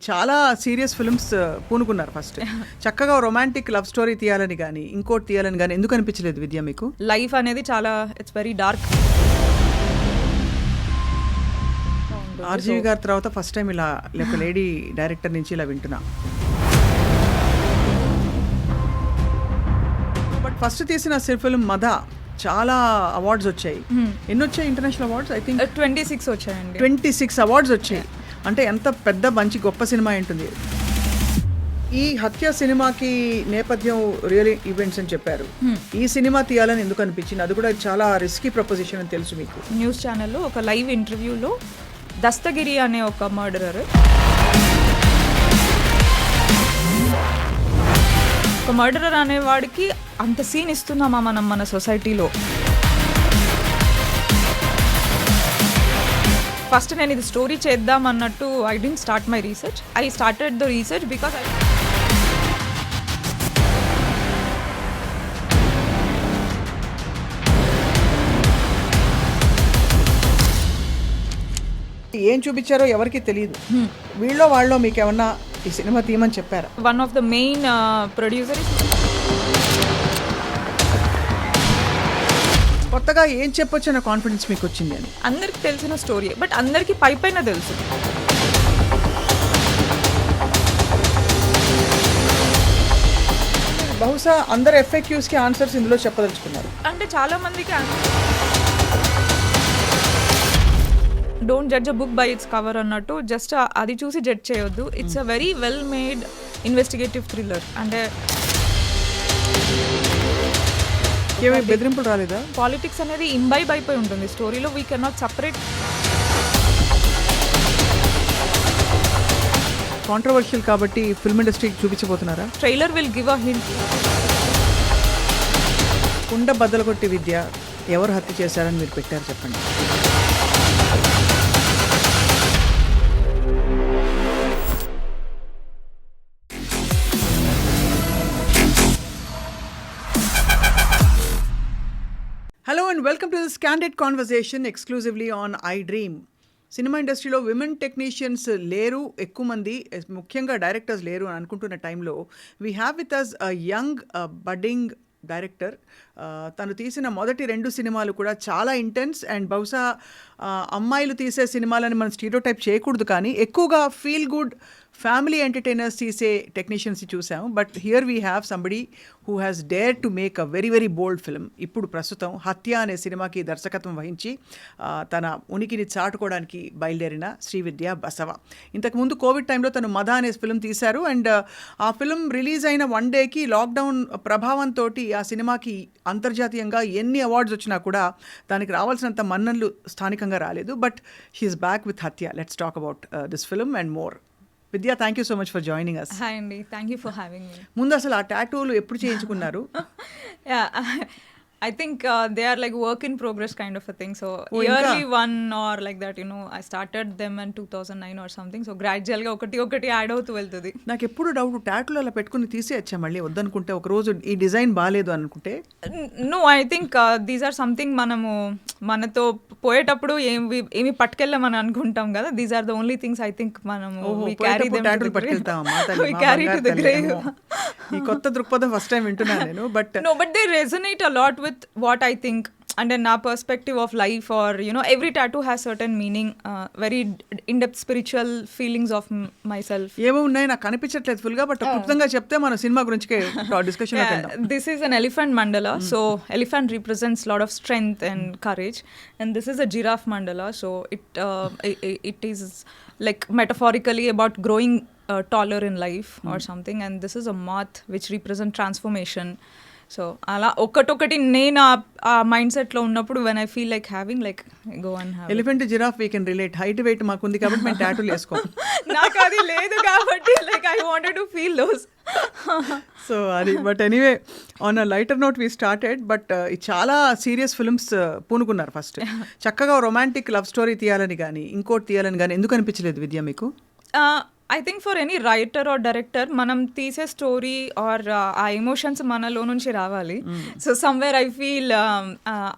చాలా serious films పూనుకున్నారు first. చక్కగా రొమాంటిక్ లవ్ స్టోరీ తీయాలని కానీ ఇంకోటి తీయాలని కానీ ఎందుకు అనిపించలేదు విద్య మీకు? లైఫ్ అనేది చాలా ఇట్స్ వెరీ డార్క్. ఆర్జీవి గారి తర్వాత ఫస్ట్ టైం ఇలా లేక లేడీ డైరెక్టర్ నుంచి ఇలా వింటున్నా. బట్ ఫస్ట్ తీసిన ఫిల్మ్ మద చాలా అవార్డ్స్ వచ్చాయి. ఎన్ని వచ్చాయి ఇంటర్నేషనల్ అవార్డ్స్? ఐ థింక్ 26 వచ్చాయండి. 26 అవార్డ్స్ వచ్చాయి. అంటే ఎంత పెద్ద మంచి గొప్ప సినిమా ఉంటుంది. ఈ హత్య సినిమాకి నేపథ్యం రియల్ ఈవెంట్స్ అని చెప్పారు. ఈ సినిమా తీయాలని ఎందుకు అనిపించింది? అది కూడా చాలా రిస్కీ ప్రపోజిషన్ అని తెలుసు మీకు. న్యూస్ ఛానల్లో ఒక లైవ్ ఇంటర్వ్యూలో దస్తగిరి అనే ఒక మర్డరర్, ఒక మర్డరర్ అనేవాడికి అంత సీన్ ఇస్తున్నామా మనం మన సొసైటీలో? ఫస్ట్ నేను ఇది స్టోరీ చేద్దాం అన్నట్టు I don't start my research. I started the research because ఏం చూపించారో ఎవరికి తెలియదు. వీళ్ళో వాళ్ళో మీకు ఏమన్నా ఈ సినిమా తీయమని చెప్పారా? One of the main producer కొత్తగా ఏం చెప్పొచ్చు అన్న కాన్ఫిడెన్స్ మీకు వచ్చింది అని? అందరికి తెలిసిన స్టోరీ, బట్ అందరికి పైన తెలుసు. బహుశా అందరు FAQs కి ఆన్సర్స్ ఇందులో చెప్పదలుచుకున్నారు. అంటే చాలా మందికి don't judge a book by its cover అన్నట్టు జస్ట్ అది చూసి జడ్జ్ చేయొద్దు. It's a very well made investigative thriller. అంటే ఏమీ బెదిరింపులు రాలేదా? పాలిటిక్స్ అనేది ఇంబైబ్ అయిపోయి ఉంటుంది స్టోరీలో. We can not separate. Controversial కాబట్టి ఫిల్మ్ ఇండస్ట్రీకి చూపించబోతున్నారా? Trailer will give a hint. కుండ బద్దలు కొట్టి విద్య ఎవరు హత్య చేశారని మీరు పెట్టారు, చెప్పండి. Hello and welcome to this candid conversation exclusively on I dream. Cinema ఇండస్ట్రీలో విమెన్ టెక్నీషియన్స్ లేరు ఎక్కువ మంది, ముఖ్యంగా డైరెక్టర్స్ లేరు అని అనుకుంటున్న టైంలో we have with us a young budding director. తను తీసిన మొదటి 2 సినిమాలు కూడా చాలా ఇంటెన్స్ అండ్ బహుశా అమ్మాయిలు తీసే సినిమాలని మనం స్టీరియోటైప్ చేయకూడదు, కానీ ఎక్కువగా ఫీల్ గుడ్ ఫ్యామిలీ ఎంటర్టైనర్స్ తీసే టెక్నీషియన్స్ని చూసాము. But here we have somebody who has dare to make a very very bold film. ఇప్పుడు ప్రస్తుతం హత్య అనే సినిమాకి దర్శకత్వం వహించి తన ఉనికిని చాటుకోవడానికి బయలుదేరిన శ్రీవిద్య బసవ. ఇంతకుముందు కోవిడ్ టైంలో తను మద అనే ఫిల్మ్ తీశారు. అండ్ ఆ ఫిల్మ్ రిలీజ్ అయిన 1 డేకి లాక్డౌన్ ప్రభావంతో ఆ సినిమాకి అంతర్జాతీయంగా ఎన్ని అవార్డ్స్ వచ్చినా కూడా దానికి రావాల్సినంత మన్ననలు స్థానికంగా రాలేదు. But she's back with Hatya. Let's talk about this film and more. Vidya, thank you so much for joining us. Hi అండి, thank you for having me. ముందు అసలు ఆ టాటూలు ఎప్పుడు చేయించుకున్నారు? I think they are like work in progress kind of a thing. So yearly one or like that, you know, I started them in 2009 or something. So gradually ఒకటి add అవుతూ వెళ్తుంది. నాకు ఎప్పుడు డౌట్, టాటూలు అలా పెట్టుకుని తీసేయచ్చా మళ్ళీ వద్దనుకుంటే? ఒక రోజు ఈ డిజైన్ బాగాలేదు అనుకుంటే? No, I think these are something మనము మనతో పోయేటప్పుడు ఏమి పట్టుకెళ్ళమని అనుకుంటాం కదా. These are the only things I think మనము టాటూలు పట్టుకెళ్తాం. ఈ కొత్త దృక్పథం ఫస్ట్ టైం వింటున్నాను నేను. But no, but they resonate a lot with what I think and in our perspective of life, or you know, every tattoo has certain meaning, very in-depth spiritual feelings of myself. ఏమో ఉన్నాయి నాకు కనిపించట్లేదు full గా, but క్లుప్తంగా చెప్తే మన cinema గురించి discussion వెళ్దాం. This is an elephant mandala. So elephant represents lot of strength and courage, and this is a giraffe mandala. So it is like metaphorically about growing taller in life or something, and this is a moth which represent transformation. So అలా ఒకటి నేను ఆ mind సెట్లో ఉన్నప్పుడు when I feel like having like go and have. Elephant, giraffe we can relate. Height weight మాకు ఉంది కాబట్టి మేము టాటూలు వేసుకోం. నాకు అది లేదు కాబట్టి like I wanted to feel those. So అది. But anyway, on a lighter note we started. But చాలా సీరియస్ ఫిల్మ్స్ పూనుకున్నారు ఫస్ట్. చక్కగా రొమాంటిక్ లవ్ స్టోరీ తీయాలని కానీ ఇంకోటి తీయాలని కానీ ఎందుకు అనిపించలేదు విద్య మీకు? I think for any writer or director మనం తీసే స్టోరీ ఆర్ ఆ ఎమోషన్స్ మనలో నుంచి రావాలి. సో సమ్వేర్ ఐ ఫీల్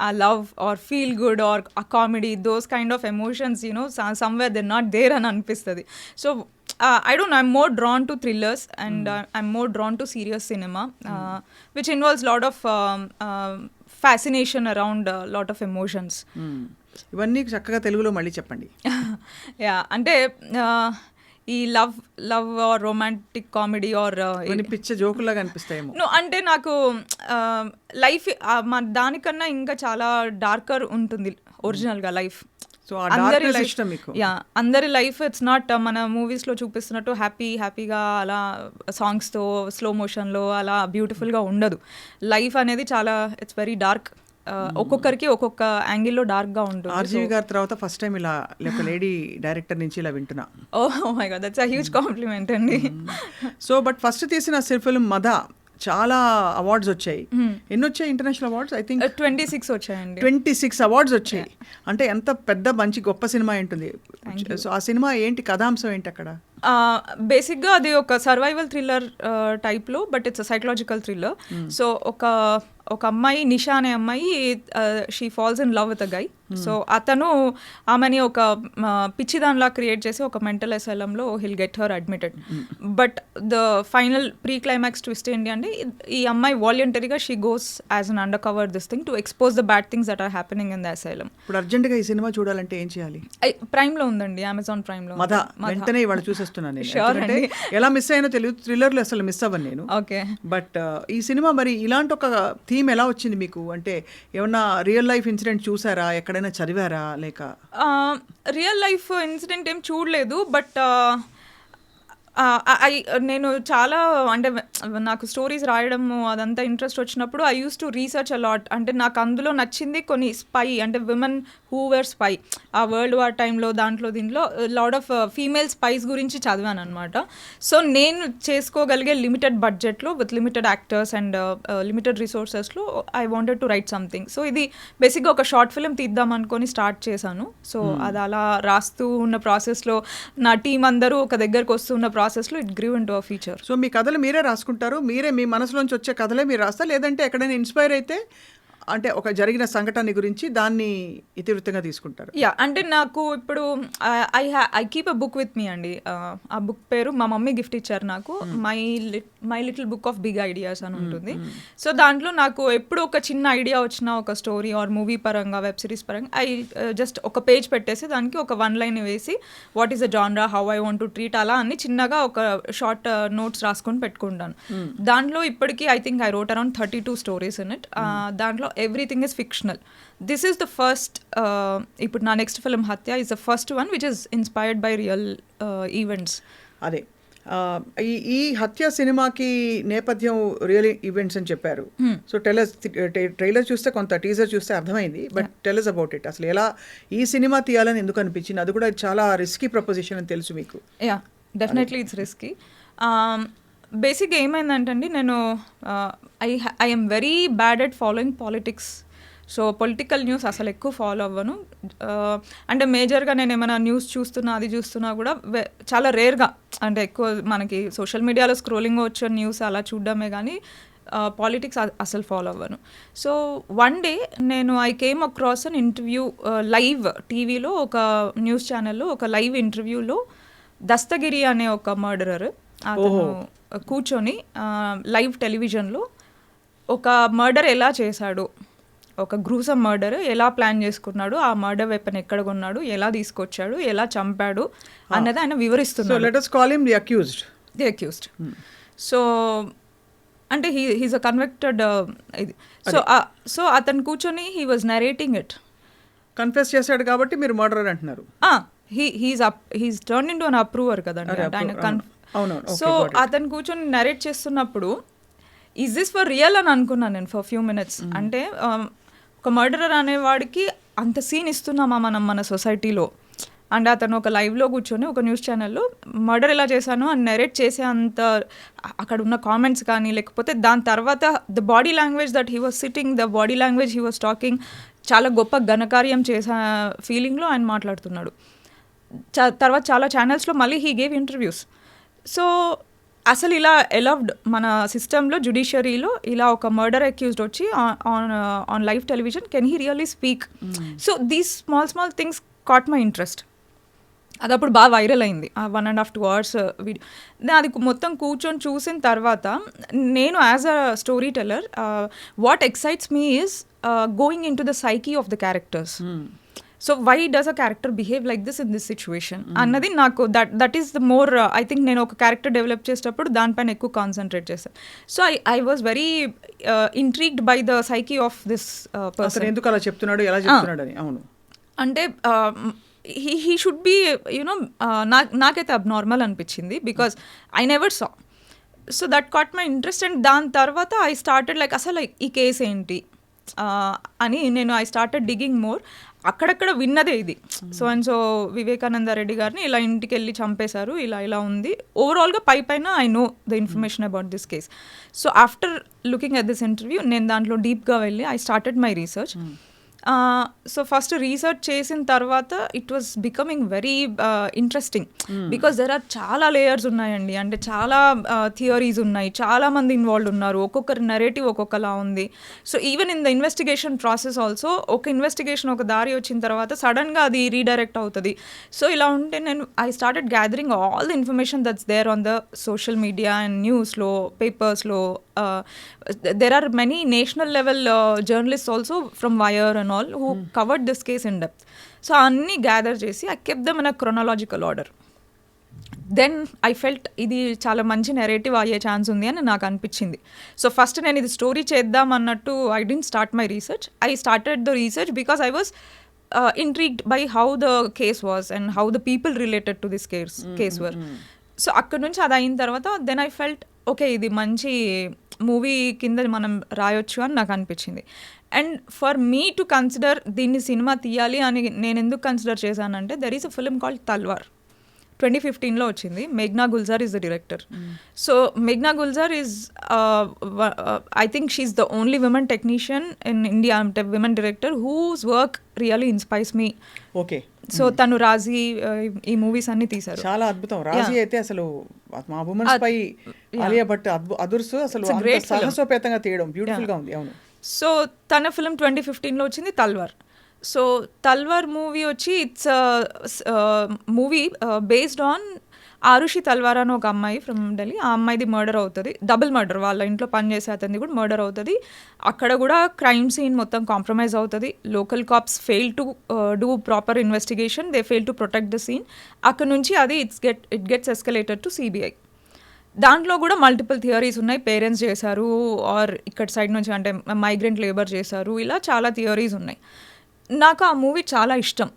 ఆ love or feel good or ఆ comedy, those kind of emotions, you know, somewhere they not there అని అనిపిస్తుంది. So I don't know, I'm more drawn to thrillers and I'm more drawn to serious cinema, which involves a lot of fascination around a lot of emotions. ఇవన్నీ చక్కగా తెలుగులో మళ్ళీ చెప్పండి. Yeah అంటే ఈ love or romantic comedy or కొన్ని పిచ్చ జోకులాగా అనిపిస్తాయేమో. No అంటే నాకు లైఫ్ దానికన్నా ఇంకా చాలా డార్కర్ ఉంటుంది ఒరిజినల్గా లైఫ్. సో ఆ డార్క్నెస్ ఇష్టం మీకు. యా అందరి లైఫ్ ఇట్స్ నాట్ మన మూవీస్లో చూపిస్తున్నట్టు హ్యాపీగా అలా సాంగ్స్తో స్లో మోషన్లో అలా బ్యూటిఫుల్గా ఉండదు. లైఫ్ అనేది చాలా ఇట్స్ వెరీ డార్క్. ఒక్కొక్కరికి ఒక్కొక్క యాంగిల్లో డార్క్గా ఉంటుంది. ఆర్జీవి గారి తర్వాత ఫస్ట్ టైం ఇలా ఒక లేడీ డైరెక్టర్ నుంచి ఇలా వింటున్నా. Oh my god, that's a huge compliment అండి. సో బట్ ఫస్ట్ తీసిన ఫిల్మ్ మద చాలా అవార్డ్స్ వచ్చాయి. ఎన్ని వచ్చాయి ఇంటర్నేషనల్ అవార్డ్స్? ఐ థింక్ 26 వచ్చాయండి. 26 అవార్డ్స్ వచ్చాయి. అంటే ఎంత పెద్ద మంచి గొప్ప సినిమా ఉంటుంది. సో ఆ సినిమా ఏంటి, కథాంశం ఏంటి అక్కడ? బేసిక్గా అది ఒక సర్వైవల్ థ్రిల్లర్ టైప్లో, but it's thriller thriller. So ఒక అమ్మాయి, నిషా అనే అమ్మాయి, she falls in love with a guy. So అతను ఆమెని ఒక పిచ్చిదాన్లా క్రియేట్ చేసి ఒక మెంటల్ అసైలంలో he'll get her admitted. But the final pre climax twist ఏంటి అంటే ఈ అమ్మాయి వాలంటరీగా she goes as an undercover this thing to expose the bad things that are happening in the asylum. ఇప్పుడు అర్జెంట్గా ఈ సినిమా చూడాలంటే ఏం చేయాలి? ప్రైమ్లో ఉందండి, అమెజాన్ ప్రైమ్లో. మద వెంటనే ఇవాళ చూసేస్తున్నాను నేను. ఎలా మిస్ అయినో తెలియదు, థ్రిల్లర్లు అసలు మిస్ అవ్వను నేను. ఓకే. బట్ ఈ సినిమా మరి ఇలాంటి ఒక థీమ్ ఎలా వచ్చింది మీకు? అంటే ఏమన్నా రియల్ లైఫ్ ఇన్సిడెంట్ చూసారా, ఎక్కడైనా చదివారా? లేక రియల్ లైఫ్ ఇన్సిడెంట్ ఏం చూడలేదు, బట్ నేను చాలా అంటే నాకు స్టోరీస్ రాయడము అదంతా ఇంట్రెస్ట్ వచ్చినప్పుడు I use to research a lot. అంటే నాకు అందులో నచ్చింది కొన్ని స్పై, అంటే విమెన్ హూ వేర్ స్పై, ఆ వరల్డ్ వార్ టైంలో దీంట్లో లాట్ ఆఫ్ ఫీమేల్ స్పైస్ గురించి చదివాను అనమాట. సో నేను చేసుకోగలిగే లిమిటెడ్ బడ్జెట్లో with limited actors and limited రిసోర్సెస్లో I wanted to write something. So ఇది బేసిక్గా ఒక షార్ట్ ఫిల్మ్ తీద్దాం అనుకొని స్టార్ట్ చేశాను. సో అది అలా రాస్తూ ఉన్న ప్రాసెస్లో నా టీం అందరూ ఒక దగ్గరకు వస్తున్న ప్రాసెస్లో it grew into a feature. So మీ కథలు మీరే రాసుకుంటారు? మీరే మీ మనసులోంచి వచ్చే కథలే మీరు రాస్తారు, లేదంటే ఎక్కడైనా ఇన్స్పైర్ అయితే అంటే ఒక జరిగిన సంఘటన గురించి దాన్ని ఇతివృత్తంగా తీసుకుంటారు? యా అంటే నాకు ఇప్పుడు I keep a book with me అండి. ఆ బుక్ పేరు మా మమ్మీ గిఫ్ట్ ఇచ్చారు నాకు, my little book of big ideas అని ఉంటుంది. సో దాంట్లో నాకు ఎప్పుడు ఒక చిన్న ఐడియా వచ్చిన ఒక స్టోరీ ఆర్ మూవీ పరంగా, వెబ్ సిరీస్ పరంగా, ఐ జస్ట్ ఒక పేజ్ పెట్టేసి దానికి ఒక 1 లైన్ వేసి what is the genre, how I want to treat, అలా అన్ని చిన్నగా ఒక షార్ట్ నోట్స్ రాసుకొని పెట్టుకుంటాను. దాంట్లో ఇప్పటికీ I think I wrote around 32 stories in it. దాంట్లో everything is fictional. This is the first, ఇప్పుడు నా next film Hatya is the first one which is inspired by real events. అదే ఈ హత్య సినిమాకి నేపథ్యం రియల్ ఈవెంట్స్ అని చెప్పారు. సో ట్రైలర్ చూస్తే, కొంత టీజర్ చూస్తే అర్థమైంది. But tell us about it. అసలు ఎలా ఈ సినిమా తీయాలని ఎందుకు అనిపించింది? అది కూడా చాలా రిస్కీ ప్రపోజిషన్ అని తెలుసు మీకు. Yeah definitely it's risky. బేసిక్గా ఏమైందంటే అండి, నేను I M very bad at following politics. So political news అసలు ఎక్కువ ఫాలో అవ్వను. అంటే మేజర్గా నేను ఏమైనా న్యూస్ చూస్తున్నా కూడా చాలా రేర్గా, అంటే ఎక్కువ మనకి సోషల్ మీడియాలో స్క్రోలింగ్ వచ్చే న్యూస్ అలా చూడడమే కానీ పాలిటిక్స్ అసలు ఫాలో అవ్వను. సో వన్ డే నేను I came across an interview live టీవీలో, ఒక న్యూస్ ఛానల్లో ఒక లైవ్ ఇంటర్వ్యూలో దస్తగిరి అనే ఒక మర్డరర్ అతను కూర్చొని లైవ్ టెలివిజన్లో ఒక మర్డర్ ఎలా చేశాడు, ఒక గ్రూసమ్ మర్డర్ ఎలా ప్లాన్ చేసుకున్నాడు, ఆ మర్డర్ వెపన్ ఎక్కడ కొన్నాడు, ఎలా తీసుకొచ్చాడు, ఎలా చంపాడు అన్నది ఆయన వివరిస్తున్నాడు. So let us call him the accused. The accused. So అంటే హీస్ అ కన్విక్టెడ్ ఇది. సో అతను కూర్చొని he was narrating it. Confess చేశాడు కాబట్టి మీరు మర్డరర్ అంటున్నారు. హీస్ టర్న్ ఇంటూ అన్ అప్రూవర్ కదండి ఆయన. సో అతను కూర్చొని నరేట్ చేస్తున్నప్పుడు ఈజ్ దిస్ ఫర్ రియల్ అని అనుకున్నాను నేను ఫర్ ఫ్యూ మినిట్స్. అంటే ఒక మర్డరర్ అనేవాడికి అంత సీన్ ఇస్తున్నామా మనం మన సొసైటీలో? అండ్ అతను ఒక లైవ్లో కూర్చొని ఒక న్యూస్ ఛానల్లో మర్డర్ ఎలా చేశాను అని నెరేట్ చేసే అంత, అక్కడ ఉన్న కామెంట్స్ కానీ, లేకపోతే దాని తర్వాత the body language that he was sitting, the body language he was talking, చాలా గొప్ప ఘనకార్యం చేసే ఫీలింగ్లో ఆయన మాట్లాడుతున్నాడు. తర్వాత చాలా ఛానల్స్లో మళ్ళీ హీ గేవ్ ఇంటర్వ్యూస్. సో అసలు ఇలా ఎలవ్డ్ మన సిస్టంలో, జుడిషియరీలో ఇలా ఒక మర్డర్ అక్యూజ్డ్ వచ్చి on live television, can he really speak? So these small things caught my interest. అది అప్పుడు బాగా వైరల్ అయింది 1.5 2 hours వీడియో. నేను అది మొత్తం కూర్చొని చూసిన తర్వాత నేను as a story teller what excites me is going into the psyche of the characters. So why does a character behave like this in this situation అన్నది నాకు that is the more I think నేను ఒక character develop చేసేటప్పుడు దానిపైన ఎక్కువ concentrate చేస్తాను. So I was very intrigued by the psyche of this person. ఎందుకు అలా చెప్తున్నాడు, ఎలా చెప్తున్నాడు అని. అవును, అంటే he should be, you know, నాకైతే అబ్నార్మల్ అనిపించింది because I never saw. So that caught my interest. And దాని తర్వాత ఐ స్టార్టెడ్ లైక్ అసలు ఈ కేసు ఏంటి అని నేను ఐ స్టార్టెడ్ డిగింగ్ మోర్. అక్కడక్కడ విన్నదే ఇది. So and so Vivekananda Reddy గారిని ఇలా ఇంటికి వెళ్ళి చంపేశారు, ఇలా ఉంది. ఓవరాల్గా పైన I know the information about this case. So after looking at this interview నేను దాంట్లో డీప్గా వెళ్ళి I started my research. So first research చేసిన తర్వాత it was becoming very interesting because there are చాలా లేయర్స్ ఉన్నాయండి. అంటే చాలా థియరీస్ ఉన్నాయి, చాలా మంది ఇన్వాల్వ్ ఉన్నారు, ఒక్కొక్కరి నెరేటివ్ ఒక్కొక్కలా ఉంది. So even in the investigation process also ఒక ఇన్వెస్టిగేషన్ ఒక దారి వచ్చిన తర్వాత సడన్గా అది రీడైరెక్ట్ అవుతుంది. సో ఇలా ఉంటే నేను I started gathering all the information that's there on the social media and న్యూస్లో, పేపర్స్లో. There are many national level journalists also from Wire and all who covered this case in depth. So anni gather chesi I kept them in a chronological order. Then I felt ఇది చాలా మంచి narrative అయ్యే chance ఉంది అని నాకు అనిపించింది. So first నేను ఇది స్టోరీ చేద్దాం అన్నట్టు I didn't start my research. I started the research because I was intrigued by how the case was and how the people related to this case were. So అక్కడ నుంచి అది అయిన తర్వాత then I felt okay ఇది మంచి movie కింద మనం రాయొచ్చు అని నాకు అనిపించింది. And for me to consider దీన్ని సినిమా తీయాలి అని నేను ఎందుకు కన్సిడర్ చేశానంటే there is a film called Talvar. 2015లో వచ్చింది. మేఘ్నా Gulzar is the director. So మేఘ్నా Gulzar is I think she is the only women technician in India, అంటే women director whose work really inspires me. Okay. So తను రాజీ ఈ మూవీస్ అన్ని తీశారు. చాలా అద్భుతం. రాజీ అయితే అసలు మా ఉమెన్స్ పై ఆలియా భట్ అదుర్సు అసలు సాహసోపేతంగా తీయడం బ్యూటిఫుల్ గా ఉంది. అవును. సో తన ఫిల్మ్ 2015లో వచ్చింది తల్వార్. సో తల్వార్ మూవీ వచ్చి it's movie based on Aarushi Talwar అని ఒక అమ్మాయి ఫ్రమ్ ఢిల్లీ. ఆ అమ్మాయిది మర్డర్ అవుతుంది, డబుల్ మర్డర్. వాళ్ళ ఇంట్లో పనిచేసే అతనిది కూడా మర్డర్ అవుతుంది. అక్కడ కూడా క్రైమ్ సీన్ మొత్తం కాంప్రమైజ్ అవుతుంది. Local cops fail to do proper investigation, they fail to protect the scene. అక్కడ నుంచి అది it gets escalated to CBI. దాంట్లో కూడా మల్టిపుల్ థియరీస్ ఉన్నాయి. పేరెంట్స్ చేశారు ఆర్ ఇక్కడ సైడ్ నుంచి అంటే మైగ్రెంట్ లేబర్ చేశారు, ఇలా చాలా థియరీస్ ఉన్నాయి. నాకు ఆ మూవీ చాలా ఇష్టం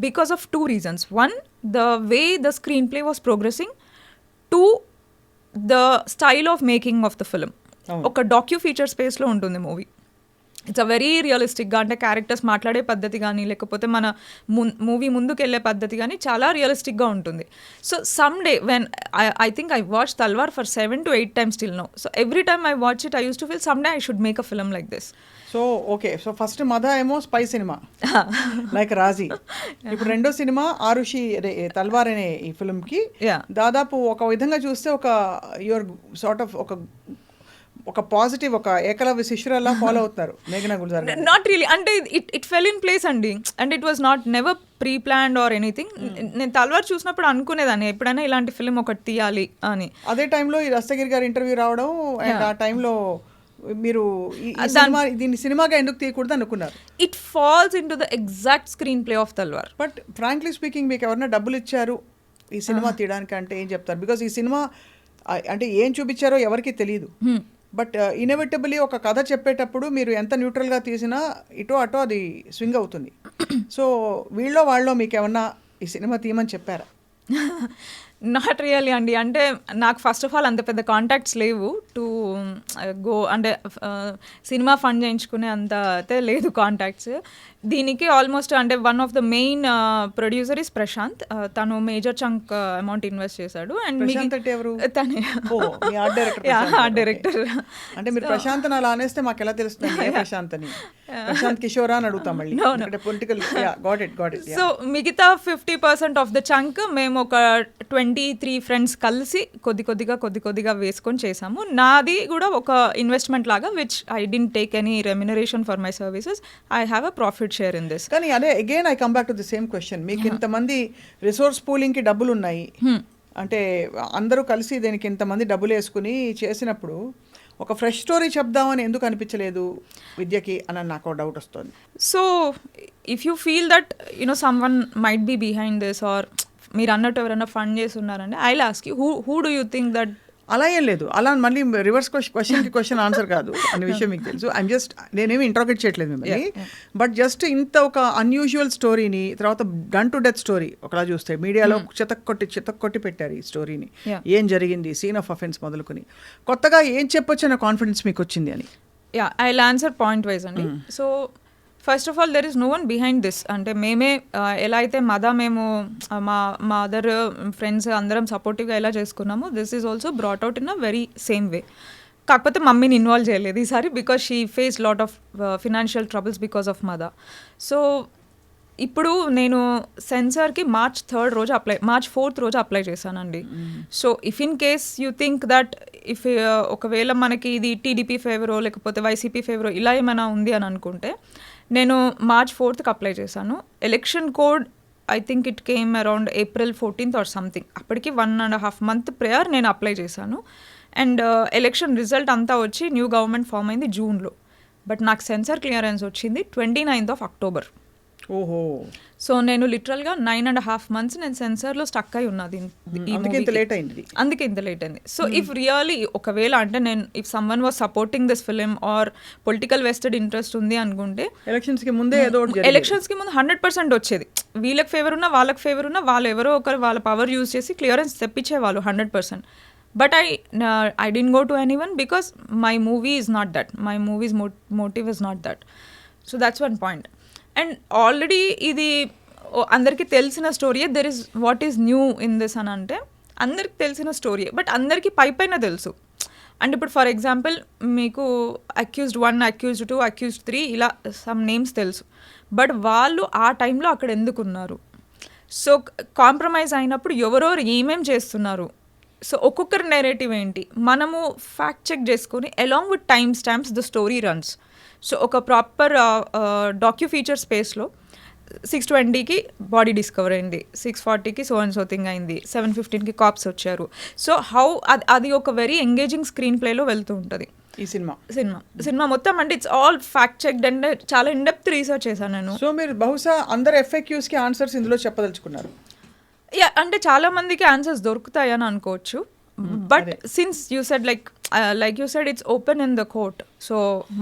because of 2 reasons. 1, the way the screenplay was progressing. 2, the style of making of the film. ఒక డాక్యూ ఫీచర్ స్పేస్లో ఉంటుంది మూవీ. ఇట్స్ అ వెరీ రియలిస్టిక్గా, అంటే క్యారెక్టర్స్ మాట్లాడే పద్ధతి కానీ లేకపోతే మన మూవీ ముందుకు వెళ్ళే పద్ధతి కానీ చాలా రియలిస్టిక్గా ఉంటుంది. So some day when I think I watch Talvar for 7 to 8 times till now. So every time I watch it, I used to feel someday I should make a film like this. So okay. So first మద ఏమో spy cinema like రాజీ. ఇప్పుడు రెండో cinema Arushi తల్వార్ అనే ఈ ఫిల్మ్కి దాదాపు ఒక విధంగా చూస్తే ఒక యువర్ సార్ట్ ఆఫ్ ఒక పాజిటివ్, ఒక ఏకలవ్య శిష్యురాల్లా ఫాలో అవుతారు మేఘనా గుల్జార్. నాట్ రియలీ, అంటే ఇట్ ఫెల్ ఇన్ ప్లేస్ అండి. And it was not never pre planned or anything. నేను తల్వార్ చూసినప్పుడు అనుకునేదాన్ని ఎప్పుడైనా ఇలాంటి ఫిల్మ్ ఒకటి తీయాలి అని. అదే టైంలో ఈ దస్తగిరి గారి ఇంటర్వ్యూ రావడం అండ్ ఆ టైంలో మీరు దీన్ని సినిమాగా ఎందుకు తీయకూడదు అనుకున్నారు? It falls into the exact screenplay of Talvar. But frankly speaking మీకు ఎవరైనా డబ్బులు ఇచ్చారు ఈ సినిమా తీయడానికి అంటే ఏం చెప్తారు? బికాస్ ఈ సినిమా అంటే ఏం చూపించారో ఎవరికి తెలియదు. బట్ ఇన్ఎవిటబుల్లీ ఒక కథ చెప్పేటప్పుడు మీరు ఎంత న్యూట్రల్గా తీసినా ఇటో అటో అది స్వింగ్ అవుతుంది. సో వీళ్ళో వాళ్ళో మీకు ఏమన్నా ఈ సినిమా తీయమని చెప్పారా? నాట్ రియల్లీ అండి. అంటే నాకు ఫస్ట్ ఆఫ్ ఆల్ అంత పెద్ద కాంటాక్ట్స్ లేవు టు గో, అంటే సినిమా ఫండ్ చేయించుకునే అంత అయితే లేదు కాంటాక్ట్స్. దీనికి ఆల్మోస్ట్ అంటే one of the main producer is Prashant. తను మేజర్ చంక్ అమౌంట్ ఇన్వెస్ట్ చేశాడు. అండ్ తనే ఆర్ట్ డైరెక్టర్. అంటే మీరు ప్రశాంత్ అలా అనేస్తే మాకు ఎలా తెలుస్తుంది ప్రశాంత్ అని? ప్రశాంత్ కిషోరా అని అడుగుతాం మళ్ళీ. పొలిటికల్. సో మిగతా 50% ఆఫ్ ద చంక్ మేము ఒక 23 ఫ్రెండ్స్ కలిసి కొద్దిగా వేసుకొని చేసాము. నాది కూడా ఒక ఇన్వెస్ట్మెంట్ లాగా, which I didn't take any remuneration for my services. I have a profit share in this. కానీ అదే again I come back to the same question. మీకు ఇంతమంది రిసోర్స్ పూలింగ్కి డబ్బులు ఉన్నాయి అంటే అందరూ కలిసి దీనికి ఇంతమంది డబ్బులు వేసుకుని చేసినప్పుడు ఒక ఫ్రెష్ స్టోరీ చెప్దామని ఎందుకు అనిపించలేదు విద్యకి అని నాకు డౌట్ వస్తుంది. So if you feel that some one might be behind this, or మీరు అన్నట్టు ఎవరైనా ఫండ్ చేసి ఉన్నారంటే I will ask you who do you think that. అలా ఏం లేదు, అలా మళ్ళీ రివర్స్ క్వశ్చన్ ఆన్సర్ కాదు అనే విషయం మీకు తెలుసు. ఐమ్ జస్ట్ నేనేమి ఇంట్రాగేట్ చేయట్లేదు మిమ్మల్ని, బట్ జస్ట్ ఇంత ఒక అన్యూజువల్ స్టోరీని తర్వాత డన్ టు డెత్ స్టోరీ ఒకలా చూస్తే మీడియాలో చితక్కొట్టి పెట్టారు ఈ స్టోరీని. ఏం జరిగింది, సీన్ ఆఫ్ అఫెన్స్ మొదలుకొని కొత్తగా ఏం చెప్పొచ్చు అనే కాన్ఫిడెన్స్ మీకు వచ్చింది అని. Yeah, I will answer point wise అండి. So first of all there is no one behind this. అంటే మేమే ఎలా అయితే మేము మా అదర్ ఫ్రెండ్స్ అందరం సపోర్టివ్గా ఎలా చేసుకున్నామో, this is also brought out in a very same way. కాకపోతే మమ్మీని ఇన్వాల్వ్ చేయలేదు ఈసారి, because she face lot of financial troubles because of mother. So ఇప్పుడు నేను సెన్సార్కి మార్చ్ 4th రోజు అప్లై చేశానండి. So if in case you think that if ఒకవేళ మనకి ఇది టీడీపీ ఫేవరో లేకపోతే వైసీపీ ఫేవరో ఇలా ఏమైనా ఉంది అని అనుకుంటే, నేను మార్చ్ 4th అప్లై చేశాను. Election code I think it came around April 14th or something. అప్పటికి 1.5 month ప్రేయర్ నేను అప్లై చేశాను. అండ్ ఎలక్షన్ రిజల్ట్ అంతా వచ్చి న్యూ గవర్నమెంట్ ఫామ్ అయింది జూన్లో. బట్ నాకు సెన్సార్ క్లియరెన్స్ వచ్చింది 29th October. ఓహో. సో నేను లిటరల్గా 9.5 months నేను సెన్సార్లో స్టక్ అయి ఉన్నది. అందుకే ఇంత లేట్ అయింది. సో ఇఫ్ రియలీ ఒకవేళ అంటే నేను if someone was supporting this film or political vested interest ఉంది అనుకుంటే ఎలక్షన్స్కి ముందే ఎలక్షన్స్కి ముందు 100% వచ్చేది. వీళ్ళకి ఫేవర్ ఉన్నా వాళ్ళకి ఫేవర్ ఉన్నా వాళ్ళు ఎవరో ఒకరు వాళ్ళ పవర్ యూజ్ చేసి clearance తెప్పించేవాళ్ళు 100%. But I didn't go to anyone because my movie is not that. My movie's motive is not that. So that's one point. And already ఇది అందరికీ తెలిసిన స్టోరీయే. There is what is new in this అని అంటే అందరికి తెలిసిన స్టోరీయే, but అందరికీ పైన తెలుసు. అంటే ఇప్పుడు ఫర్ ఎగ్జాంపుల్ మీకు అక్యూజ్డ్ 1, అక్యూజ్డ్ 2, అక్యూజ్డ్ 3 ఇలా సమ్ నేమ్స్ తెలుసు, బట్ వాళ్ళు ఆ టైంలో అక్కడ ఎందుకు ఉన్నారు, సో కాంప్రమైజ్ అయినప్పుడు ఎవరెవరు ఏమేం చేస్తున్నారు, సో ఒక్కొక్కరి నెరేటివ్ ఏంటి మనము ఫ్యాక్ట్ చెక్ చేసుకొని along with time stamps the story runs. So ఒక ప్రాపర్ డాక్యూ ఫీచర్ స్పేస్లో 6:20కి బాడీ డిస్కవర్ అయింది, 6:40కి సో అండ్ సో థింగ్ అయింది, 7:15కి కాప్స్ వచ్చారు. సో అది ఒక వెరీ ఎంగేజింగ్ స్క్రీన్ ప్లేలో వెళ్తూ ఉంటుంది ఈ సినిమా మొత్తం. అంటే it's all fact checked and చాలా ఇన్డెప్త్ రీసెర్చ్ చేశాను నేను. సో మీరు బహుశా అందరు FAQsకి ఆన్సర్స్ ఇందులో చెప్పదలుచుకున్నారు. యా, అంటే చాలా మందికి ఆన్సర్స్ దొరుకుతాయని అనుకోవచ్చు. But since you said like you said, it's open in the court. So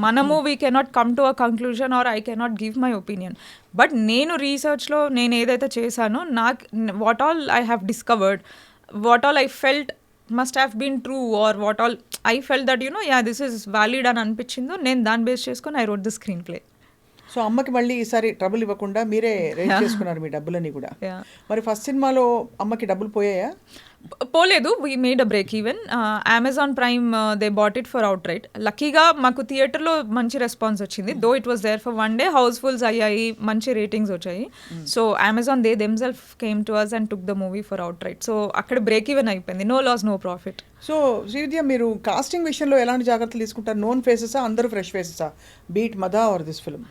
manamu we cannot come to a conclusion or I cannot give my opinion. But nenu research lo nenu edaithe chesano what all I have discovered, what all I felt must have been true, or what all I felt that yeah this is valid అని అనిపించిందో నేను దాన్ని base చేసుకొని I wrote the screenplay. So అమ్మకి మళ్ళీ ఈసారి trouble ఇవ్వకుండా మీరే రేజ్ చేసుకున్నారు మీ డబ్బులని కూడా. మరి ఫస్ట్ సినిమాలో అమ్మకి డబ్బులు పోయాయా? పోలేదు. We made a break even. Amazon prime they bought it for outright. లక్కీగా మాకు థియేటర్లో మంచి రెస్పాన్స్ వచ్చింది. Though it was there for 1 day, housefulls అయ్యాయి, మంచి రేటింగ్స్ వచ్చాయి. So Amazon they themselves came to us and took the movie for outright. So అక్కడ break even అయిపోయింది. No loss no profit. So Srividya, మీరు casting విషయంలో ఎలాంటి జాగ్రత్తలు తీసుకుంటారు? నోన్ ఫేసెసా, అందరూ fresh ఫేసెసా? Beat Madha or this film?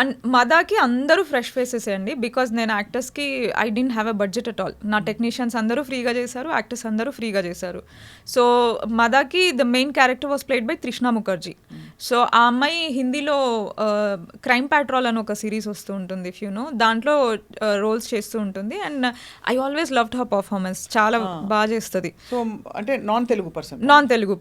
And మదాకి అందరూ ఫ్రెష్ ఫేసెస్ అండి, బికాజ్ నేను యాక్టర్స్కి I didn't have a budget at all. నా టెక్నీషియన్స్ అందరూ ఫ్రీగా చేశారు, యాక్టర్స్ అందరూ ఫ్రీగా చేశారు. సో మదాకి the main character was played by Trishna Mukherjee. So ఆ అమ్మాయి హిందీలో క్రైమ్ ప్యాట్రోల్ అని ఒక సిరీస్ వస్తూ ఉంటుంది, ఇఫ్ యూ నో, దాంట్లో రోల్స్ చేస్తూ ఉంటుంది. And I always loved her performance, చాలా బాగా చేస్తుంది. సో అంటే నాన్ తెలుగు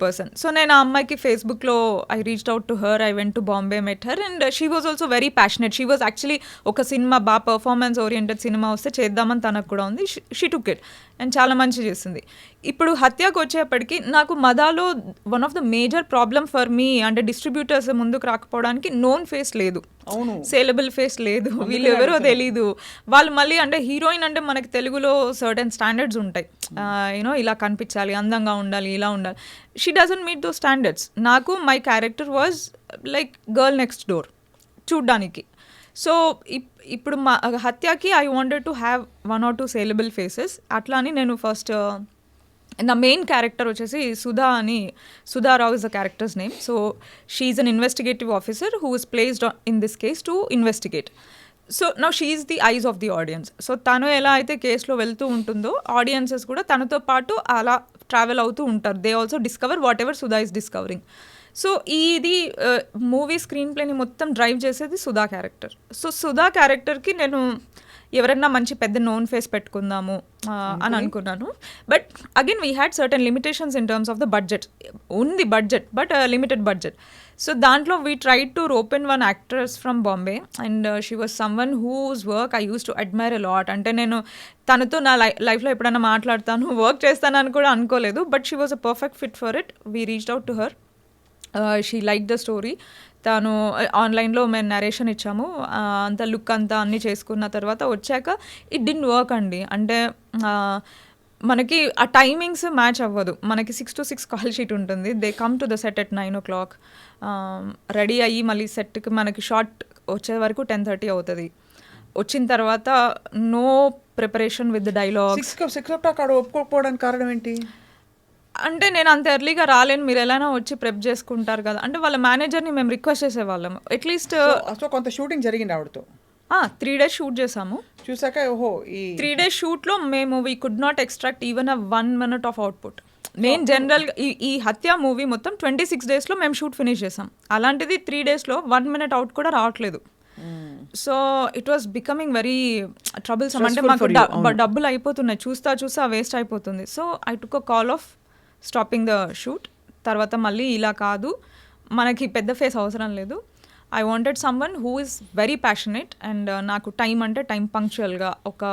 పర్సన్. సో నేను ఆ అమ్మాయికి ఫేస్బుక్లో I reached out to her, I went to Bombay, met her, and she was also very passionate. She was actually ఒక సినిమా బాగా పర్ఫార్మెన్స్ ఓరియంటెడ్ సినిమా వస్తే చేద్దామని తనకు కూడా ఉంది. షీ టుక్ ఇట్ అండ్ చాలా మంచి చేసింది. ఇప్పుడు హత్యకు వచ్చేప్పటికి నాకు మదాలో one of the major problem for me అంటే డిస్ట్రిబ్యూటర్స్ ముందుకు రాకపోవడానికి నోన్ ఫేస్ లేదు, సేలబుల్ ఫేస్ లేదు, వీళ్ళు ఎవరో తెలీదు. వాళ్ళు మళ్ళీ అంటే హీరోయిన్ అంటే మనకి తెలుగులో సర్టెన్ స్టాండర్డ్స్ ఉంటాయి, యూనో ఇలా కనిపించాలి, అందంగా ఉండాలి, ఇలా ఉండాలి. She doesn't meet those standards. నాకు my character was like girl next door చూడ్డానికి. సో ఇప్పుడు మా హత్యకి I wanted to have 1 or 2 saleable faces. అట్లా అని నేను ఫస్ట్ నా మెయిన్ క్యారెక్టర్ వచ్చేసి Sudha Rao is the character's name. So she is an investigative officer who is placed in this case to investigate. So now she is the eyes of the audience. So తను ఎలా అయితే కేసులో వెళ్తూ ఉంటుందో audiences కూడా తనతో పాటు అలా ట్రావెల్ అవుతూ ఉంటారు. They also discover what ever Sudha is discovering. So ఇది మూవీ స్క్రీన్ ప్లేని మొత్తం డ్రైవ్ చేసేది సుధా క్యారెక్టర్. సో సుధా క్యారెక్టర్కి నేను ఎవరన్నా మంచి పెద్ద నోన్ ఫేస్ పెట్టుకుందాము అని అనుకున్నాను. But again we had certain limitations in terms of the budget. ఉంది budget but limited budget. So దాంట్లో we tried to rope in one actress from Bombay and she was someone whose work I use to admire a lot. అంటే నేను తనతో నా లైఫ్లో ఎప్పుడైనా మాట్లాడతాను, work చేస్తానని కూడా అనుకోలేదు. But she was a perfect fit for it. We reached out to her. She like the story. తను ఆన్లైన్లో మేము నరేషన్ ఇచ్చాము, అంత లుక్ అంతా అన్నీ చేసుకున్న తర్వాత వచ్చాక ఇట్ డిడ్ంట్ వర్క్ అండి. అంటే మనకి ఆ టైమింగ్స్ మ్యాచ్ అవ్వదు. మనకి 6 to 6 కాల్ షీట్ ఉంటుంది. They come to the set at 9 o'clock. Ready అయ్యి మళ్ళీ సెట్కి మనకి షార్ట్ వచ్చే వరకు 10:30 అవుతుంది. వచ్చిన తర్వాత no preparation with the dialogue. 6 o'clock ఆడ ఒప్పుకోకపోవడానికి కారణం ఏంటి? అంటే నేను అంత ఎర్లీగా రాలేను, మీరు ఎలానో వచ్చి ప్రెప్ చేసుకుంటారు కదా అంటే వాళ్ళ మేనేజర్ని మేము రిక్వెస్ట్ చేసేవాళ్ళం. అట్లీస్ట్ సో కొంత షూటింగ్ జరిగింది ఆవిడతో. 3 days షూట్ చేసాము. చూసాక ఓహో ఈ 3 days షూట్లో మేము we could not extract even a 1 minute of output. నేను జనరల్గా ఈ హత్య మూవీ మొత్తం 26 daysలో మేము షూట్ ఫినిష్ చేసాం. అలాంటిది 3 daysలో 1 minute అవుట్ కూడా రావట్లేదు. So it was becoming very troublesome. అంటే మాకు డబ్బులు అయిపోతున్నాయి, చూస్తా వేస్ట్ అయిపోతుంది. So I took a call of stopping the shoot. తర్వాత మళ్ళీ ఇలా కాదు, మనకి పెద్ద ఫేస్ అవసరం లేదు. I wanted some one who is very passionate and నాకు టైం అంటే టైం పంక్చువల్గా ఒక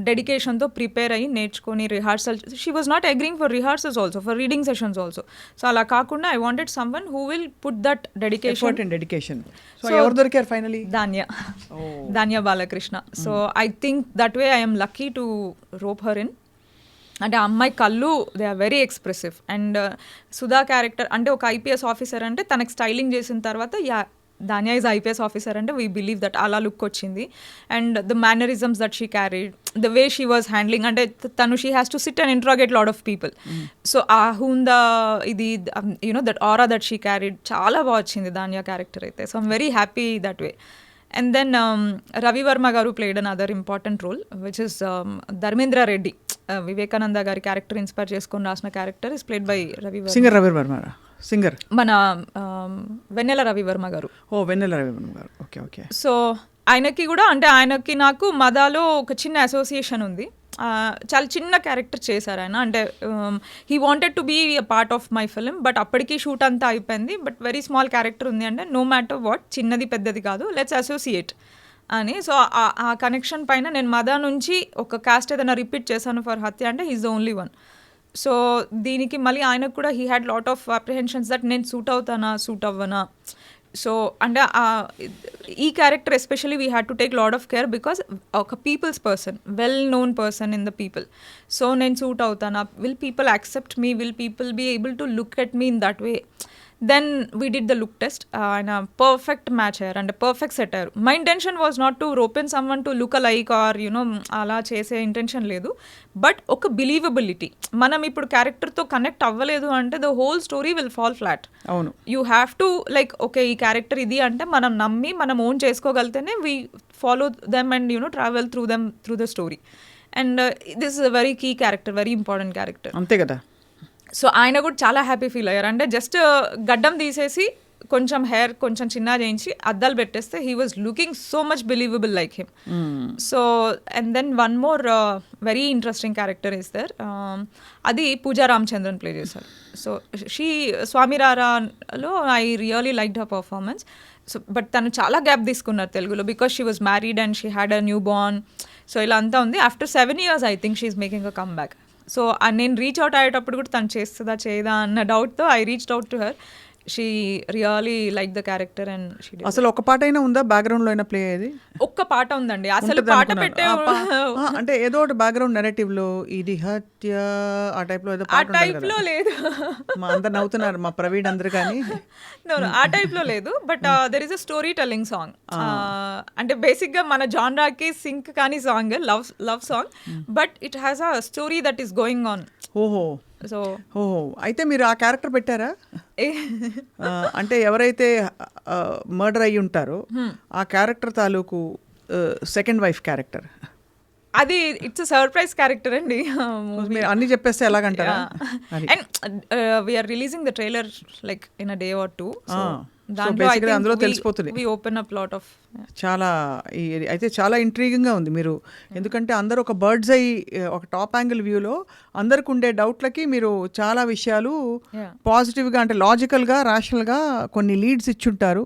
డెడికేషన్తో ప్రిపేర్ అయ్యి నేర్చుకొని rehearsal. She was not agreeing for rehearsals also, for reading sessions also. So అలా కాకుండా I wanted some one who will put that dedication. So ఎవరు దొరికారు finally? Dhanya Balakrishna. So I think that way I'm lucky to rope her in. అంటే ఆ అమ్మాయి కళ్ళు they are very expressive. And Sudha character అంటే ఒక ఐపీఎస్ ఆఫీసర్ అంటే తనకి స్టైలింగ్ చేసిన తర్వాత ధాన్య ఈజ్ ఐపీఎస్ ఆఫీసర్ అంటే వీ బిలీవ్ దట్ అలా లుక్ వచ్చింది. And the mannerisms that she carried, the way she was handling, అంటే తను she has to SIT and interrogate lot of people. So ఆ హూందా ఇది you know that aura that she carried చాలా బాగా వచ్చింది ధాన్య క్యారెక్టర్ అయితే. So I'm very happy that way. And then Ravi Verma garu played another important role, which is Dharmendra Reddy. Vivekananda gari character inspire cheskoni rasina character is played by Ravi Verma. Singer Ravi Verma. Singer mana Vennela Ravi Verma garu. Oh, Vennela Ravi Verma garu. Okay. So ఆయనకి కూడా అంటే ఆయనకి నాకు మదాలో ఒక చిన్న association ఉంది. చాలా చిన్న క్యారెక్టర్ చేశారు ఆయన. అంటే he wanted to be a part of my film, but అప్పటికి షూట్ అంతా అయిపోయింది. బట్ వెరీ స్మాల్ క్యారెక్టర్ ఉంది అంటే నో మ్యాటర్ వాట్, చిన్నది పెద్దది కాదు, లెట్స్ అసోసియేట్ అని. సో ఆ కనెక్షన్ పైన నేను మదా నుంచి ఒక కాస్ట్ ఏదైనా రిపీట్ చేశాను ఫర్ హత్య అంటే he's the only one. So దీనికి మళ్ళీ ఆయనకు కూడా he had lot of apprehensions that నేను సూట్ అవుతానా సూట్ అవ్వనా. సో అంటే ఈ character especially we had to take lot of care because ఒక peoples person, well known person in the people. So నేను సూట్ అవుతానా, will people accept me, will people be able to look at me in that way. Then we did the look test. ఆయన perfect match అయ్యారు అంటే perfect set అయ్యారు. My intention was not to rope in some one to look alike or you know అలా చేసే intention లేదు. But ఒక believability, మనం ఇప్పుడు క్యారెక్టర్తో కనెక్ట్ అవ్వలేదు అంటే the whole story will fall flat. అవును, you have to like okay ఈ క్యారెక్టర్ ఇది అంటే మనం నమ్మి మనం ఓన్ చేసుకోగలితేనే we follow them and you know travel through the story. And this is a very key character, very important character. అంతే కదా. సో ఆయన కూడా చాలా హ్యాపీ ఫీల్ అయ్యారు. అంటే జస్ట్ గడ్డం తీసేసి కొంచెం హెయిర్ కొంచెం చిన్న చేయించి అద్దాలు పెట్టేస్తే he was looking so much believable like him. So and then one more very interesting character is there. అది పూజా రామచంద్రన్ ప్లే చేశారు. సో షీ స్వామిరారాలో I really liked her performance. So but తను చాలా గ్యాప్ తీసుకున్నారు తెలుగులో because she was married and she had a newborn. So ఇలా అంతా ఉంది. After 7 years I think she is making a comeback. So నేను reach out అయ్యేటప్పుడు కూడా తను చేస్తుందా చేయదా అన్న డౌట్తో I reached out to her. She really like the character and she అసలు ఒక పాట అయినా ఉందా బ్యాక్గ్రౌండ్ లో అయినా ప్లే అయ్యేది? ఒక్క పాట ఉందండి. అసలు ఉంటది పాట అనుకున్నాను. పెట్టే అంటే ఏదో ఒకటి బ్యాక్గ్రౌండ్ నెరేటివ్ లో ఇది హత్య ఆ టైప్ లో ఏదో ఆ పాట ఉంటది టైప్ లో కదా. లేదు. మా అందరు నవ్వుతున్నారు, మా ప్రవీణ్ అందరు కానీ. నో ఆ టైప్ లో లేదు, but there is a story telling song. అంటే బేసిక్ గా మన జాన్రాకి సింక్ కానీ song, love song, but it has a story that is going on. ఓహో సో ఓహో, అయితే మీరు ఆ క్యారెక్టర్ పెట్టారా? అంటే ఎవరైతే మర్డర్ అయ్యి ఉంటారో ఆ క్యారెక్టర్ తాలూకు సెకండ్ వైఫ్ క్యారెక్టర్. అది ఇట్స్ సర్ప్రైజ్ క్యారెక్టర్ అండి. మీరు అన్ని చెప్పేస్తే ఎలాగంటారా? అది. And we are releasing the trailer like in a day or two. basically అందులో తెలిసిపోతుంది. We open up lot of చాలా అయితే చాలా ఇంట్రీగింగ్గా ఉంది. మీరు ఎందుకంటే అందరూ ఒక బర్డ్స్ ఐ ఒక టాప్ యాంగిల్ వ్యూలో అందరికి ఉండే డౌట్లకి మీరు చాలా విషయాలు పాజిటివ్గా అంటే లాజికల్గా రేషనల్గా కొన్ని లీడ్స్ ఇచ్చుంటారు.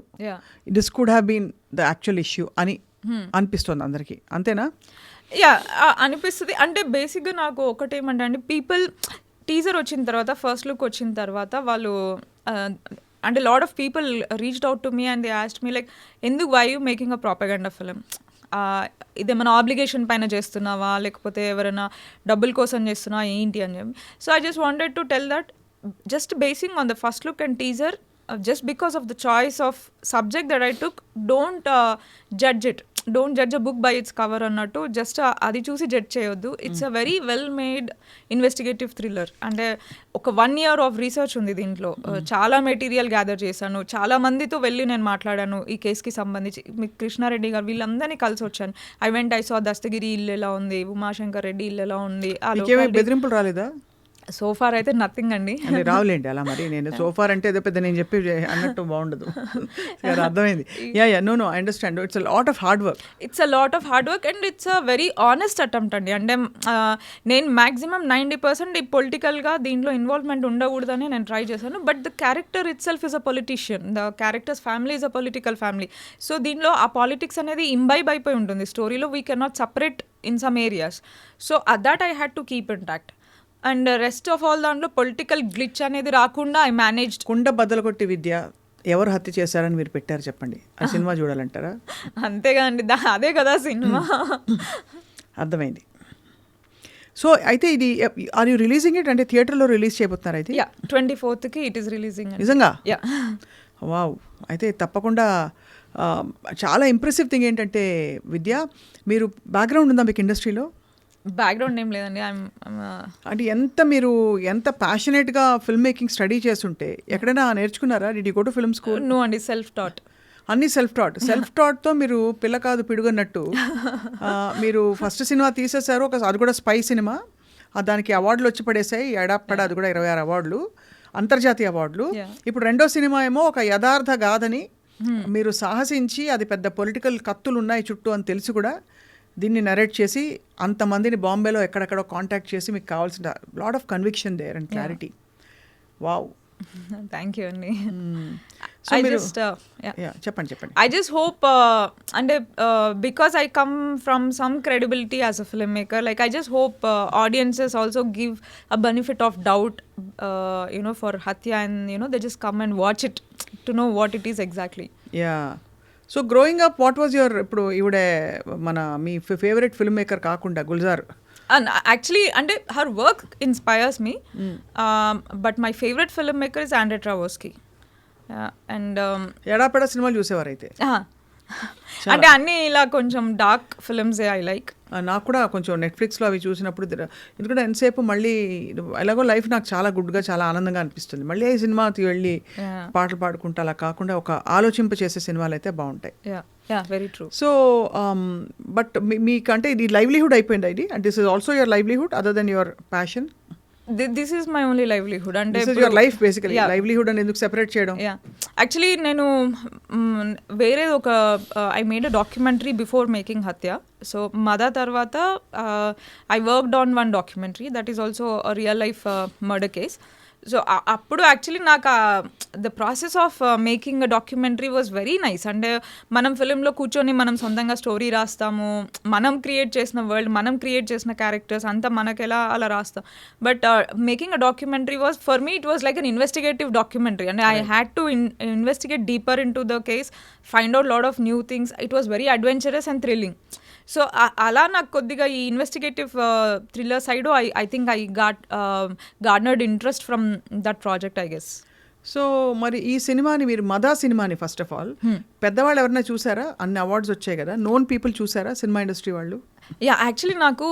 This could have been the actual issue అని అనిపిస్తుంది అందరికీ, అంతేనా? యా అనిపిస్తుంది. అంటే బేసిక్గా నాకు ఒకటేమంటే అండి, పీపుల్ టీజర్ వచ్చిన తర్వాత, ఫస్ట్ లుక్ వచ్చిన తర్వాత వాళ్ళు అంటే lot of people reached out to me and they asked me like, ఎందుకు why you making a propaganda film, ఇదేమైనా ఆబ్లిగేషన్ పైన చేస్తున్నావా లేకపోతే ఎవరైనా డబ్బుల కోసం చేస్తున్నావా ఏంటి అని చెప్పి. So I just wanted to tell that just basing on the first look and teaser, just because of the choice of subject that I took, don't judge it, don't judge a book by its cover అన్నట్టు just అది చూసి judge చేయొద్దు. It's a very well made investigative thriller. అంటే ఒక 1 year of research ఉంది దీంట్లో. చాలా material gather చేశాను, చాలా మందితో వెళ్ళి నేను మాట్లాడాను ఈ కేసుకి సంబంధించి. మీ కృష్ణారెడ్డి గారు వీళ్ళందరినీ కలిసి వచ్చాను. ఐ సాw దస్తగిరి ఇల్లు ఎలా ఉంది, ఉమాశంకర్ రెడ్డి ఇల్లు ఎలా ఉంది. బెదిరింపులు రాలేదా? సోఫార్ అయితే నథింగ్ అండి. రావులేండి అలా. మరి నేను సోఫార్ అంటే ఏదో పెద్ద నేను చెప్పి అన్నట్టు బాగుండదు. అర్థమైంది. Yeah no I understand. It's a lot of hard work. It's a lot of hard work and it's a very honest attempt అండి. అంటే నేను మ్యాక్సిమం 90% ఈ పొలిటికల్గా దీంట్లో ఇన్వాల్వ్మెంట్ ఉండకూడదని నేను ట్రై చేశాను. But the character it self is a politician, the characters family is a political family. So దీనిలో ఆ పాలిటిక్స్ అనేది ఇంబైబ్ అయిపోయి ఉంటుంది స్టోరీలో. We can not separate in some areas. So that I had to keep intact. And rest of all దాంట్లో political glitch అనేది రాకుండా I managed. కుండ బద్దలు కొట్టి విద్య ఎవరు హత్య చేశారని మీరు పెట్టారు చెప్పండి. ఆ సినిమా చూడాలంటారా? అంతేగా అండి, అదే కదా సినిమా. అర్థమైంది. సో అయితే ఇది ఆర్ యూ రిలీజింగ్ ఇట్, అంటే థియేటర్లో రిలీజ్ చేయబోతున్నారు అయితే? 24th it is releasing. నిజంగా? వావ్. అయితే తప్పకుండా. చాలా ఇంప్రెసివ్ థింగ్ ఏంటంటే విద్య, మీరు బ్యాక్గ్రౌండ్ ఉందా మీకు ఇండస్ట్రీలో? బ్యాక్గ్రౌండ్ ఏం లేదండి. అంటే మీరు ఎంత ప్యాషనేట్గా ఫిల్మ్ మేకింగ్ స్టడీ చేస్తుంటే ఎక్కడైనా నేర్చుకున్నారా? Did you go to film school? No అండి, సెల్ఫ్ టాట్. అన్ని సెల్ఫ్ టాట్తో మీరు పిల్ల కాదు పిడుగన్నట్టు మీరు ఫస్ట్ సినిమా తీసేశారు, అది కూడా స్పై సినిమా. దానికి అవార్డులు వచ్చి పడేసాయి, ఎడాపడ అది కూడా 26 అవార్డులు, అంతర్జాతీయ అవార్డులు. ఇప్పుడు రెండో సినిమా ఏమో ఒక యథార్థ గాథని మీరు సాహసించి, అది పెద్ద పొలిటికల్ కత్తులు ఉన్నాయి చుట్టూ అని తెలిసి కూడా దీన్ని నరేట్ చేసి అంతమందిని బాంబేలో ఎక్కడెక్కడో కాంటాక్ట్ చేసి మీకు కావాల్సిన lot of conviction there and clarity. Wow, thank you అండి. చెప్పండి. I just hope and because I come from some credibility as a filmmaker, like I just hope audiences also give a benefit of doubt for Hatya, and they just come and watch it to know what it is exactly. So growing up what was your, ఇప్పుడు ఇవిడే మన మీ favourite film maker కాకుండా Gulzar? And actually, and her work inspires me, but my favorite filmmaker is Andrei Tarkovsky. And ఎడాపెడ సినిమాలు చూసేవారు అయితే? అంటే అన్నీ ఇలా కొంచెం డార్క్ ఫిల్మ్స్ ఐ లైక్. నాకు కూడా కొంచెం నెట్ఫ్లిక్స్లో అవి చూసినప్పుడు, ఎందుకంటే ఎంతసేపు మళ్ళీ ఎలాగో లైఫ్ నాకు చాలా గుడ్గా చాలా ఆనందంగా అనిపిస్తుంది. మళ్ళీ ఈ సినిమాకి వెళ్ళి పాటలు పాడుకుంటా అలా కాకుండా ఒక ఆలోచింప చేసే సినిమాలు అయితే బాగుంటాయి. Very true. సో బట్ మీకంటే ఇది లైవ్లీహుడ్ అయిపోయింది ఇది, and this is also your livelihood other than your passion? This is my only livelihood. And this is your life basically. Livelihood and ఎందుకు సెపరేట్ చేయడం? Actually నేను వేరే ఒక I made a documentary before making Hatya. So Mada తర్వాత I worked on one documentary that is also a real life murder case. So అప్పుడు actually నాకు the process of making a documentary was very nice. అంటే మనం ఫిలింలో కూర్చొని మనం సొంతంగా story రాస్తాము, మనం క్రియేట్ చేసిన వరల్డ్, మనం క్రియేట్ చేసిన క్యారెక్టర్స్ అంతా మనకెలా అలా రాస్తాం. But making a documentary was for me it was like an investigative documentary. అంటే I had to investigate deeper into the case, find out lot of new things. It was very adventurous and thrilling. So అలా నాకు కొద్దిగా ఈ investigative thriller side I think I garnered interest from that project I guess. So మరి ఈ సినిమాని మీరు మదా సినిమాని first of all పెద్దవాళ్ళు ఎవరైనా చూసారా? అన్ని అవార్డ్స్ వచ్చాయి కదా, నోన్ పీపుల్ చూసారా సినిమా ఇండస్ట్రీ వాళ్ళు? యా, యాక్చువల్లీ నాకు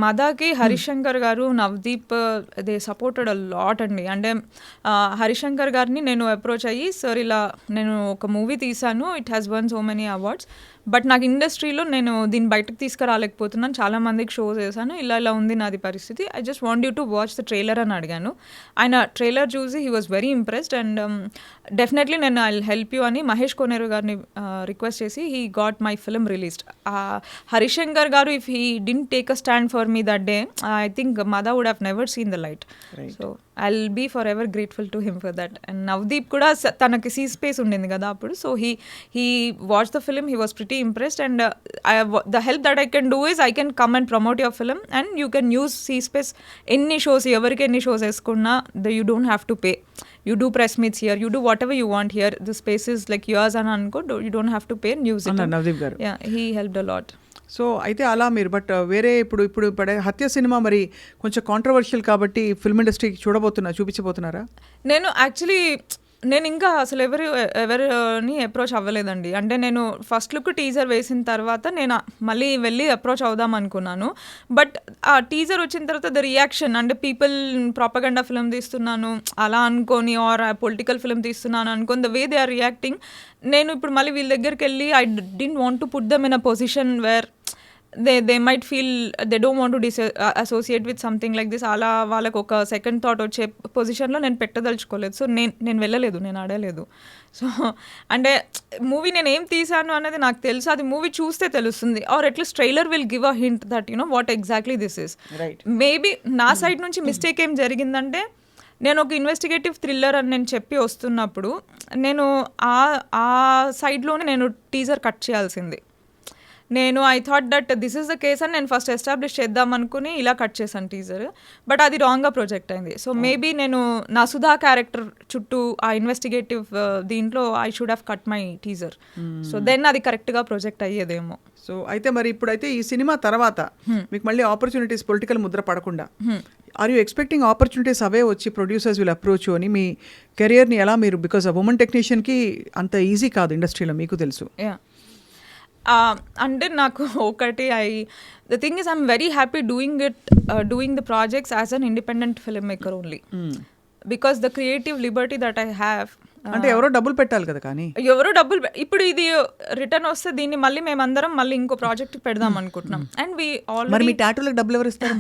మదాకి హరిశంకర్ గారు, Navdeep they supported a lot అండి. అంటే హరిశంకర్ గారిని నేను అప్రోచ్ అయ్యి, సార్ ఇలా నేను ఒక మూవీ తీశాను, it has one so many awards, but నాకు ఇండస్ట్రీలో నేను దీన్ని బయటకు తీసుకురాలేకపోతున్నాను, చాలా మందికి షోస్ వేసాను, ఇలా ఇలా ఉంది నాది పరిస్థితి, I just want you to watch the trailer అని అడిగాను. ఆయన ట్రైలర్ చూసి he was very impressed and definitely నేను ఐ హెల్ప్ యూ అని మహేష్ కోనేరు గారిని రిక్వెస్ట్ చేసి he got my film released. Harishankar గారు, if he didn't take a stand for me that day, I think Mada would have never seen the light. Right. So I'll be forever grateful to him for that. And Navdeep kuda tanaki see space undindi kada appudu, so he watched the film, he was pretty impressed, and the help that I can do is I can come and promote your film and you can use C space any shows, evariki any shows eskunna, you don't have to pay, you do press meets here, you do whatever you want here, the space is like yours and anko, you don't have to pay and use it. Navdeep garu, yeah, he helped a lot. So అయితే అలా మీరు but వేరే ఇప్పుడు పడే హత్య cinema మరి కొంచెం controversial కాబట్టి ఫిల్మ్ ఇండస్ట్రీకి చూపించబోతున్నారా? నేను యాక్చువల్లీ నేను ఇంకా అసలు ఎవరిని అప్రోచ్ అవ్వలేదండి. అంటే నేను ఫస్ట్ లుక్ టీజర్ వేసిన తర్వాత నేను మళ్ళీ వెళ్ళి అప్రోచ్ అవుదాం అనుకున్నాను. బట్ ఆ టీజర్ వచ్చిన తర్వాత ద రియాక్షన్, అంటే పీపుల్ ప్రాపగండా ఫిల్మ్ తీస్తున్నాను అలా అనుకొని, ఆర్ పొలిటికల్ ఫిల్మ్ తీస్తున్నాను అనుకొని, the way they are reacting, నేను ఇప్పుడు మళ్ళీ వీళ్ళ దగ్గరికి వెళ్ళి I didn't want to put them in a position where they might feel they don't want to associate with something like this. అలా వాళ్ళకు ఒక సెకండ్ థాట్ వచ్చే పొజిషన్లో నేను పెట్టదలుచుకోలేదు. సో నేను వెళ్ళలేదు, నేను ఆడలేదు. సో అంటే మూవీ నేను ఏం తీసాను అనేది నాకు తెలుసు, అది మూవీ చూస్తే తెలుస్తుంది, or at least trailer will give a hint that you know what exactly this is. Maybe నా సైడ్ నుంచి మిస్టేక్ ఏం జరిగిందంటే, నేను ఒక ఇన్వెస్టిగేటివ్ థ్రిల్లర్ అని నేను చెప్పి వస్తున్నప్పుడు నేను ఆ సైడ్లోనే నేను టీజర్ కట్ చేయాల్సింది. I thought that this is the case అని నేను ఫస్ట్ ఎస్టాబ్లిష్ చేద్దాం అనుకుని ఇలా కట్ చేశాను టీజర్, బట్ అది రాంగ్గా ప్రొజెక్ట్ అయింది. సో మేబీ నేను నా సుధా క్యారెక్టర్ చుట్టూ ఆ ఇన్వెస్టిగేటివ్ దీంట్లో I should have cut my teaser, so then అది కరెక్ట్గా ప్రొజెక్ట్ అయ్యేదేమో. సో అయితే మరి ఇప్పుడైతే ఈ సినిమా తర్వాత మీకు మళ్ళీ ఆపర్చునిటీస్ పొలిటికల్ ముద్ర పడకుండా ఆర్ యూ ఎక్స్పెక్టింగ్ ఆపర్చునిటీస్ అవే వచ్చి ప్రొడ్యూసర్స్ విల్ అప్రోచ్ అని మీ కెరియర్ని ఎలా మీరు, బికాస్ ఆ ఉమెన్ టెక్నీషియన్కి అంత ఈజీ కాదు ఇండస్ట్రీలో, మీకు తెలుసు. అంటే నాకు ఒకటి the thing is I'm very happy doing the projects as an independent film maker only, because the creative Liberty that I have. అంటే ఎవరో డబ్బులు పెట్టాలి కదా, కానీ ఎవరో డబ్బులు ఇప్పుడు ఇది రిటర్న్ వస్తే దీన్ని మళ్ళీ మేమందరం మళ్ళీ ఇంకో ప్రాజెక్ట్ పెడదాం అనుకుంటున్నాం. అండ్ వి ఆల్రెడీ మీ టాటూలకు డబ్బులు ఎవరు ఇస్తారు?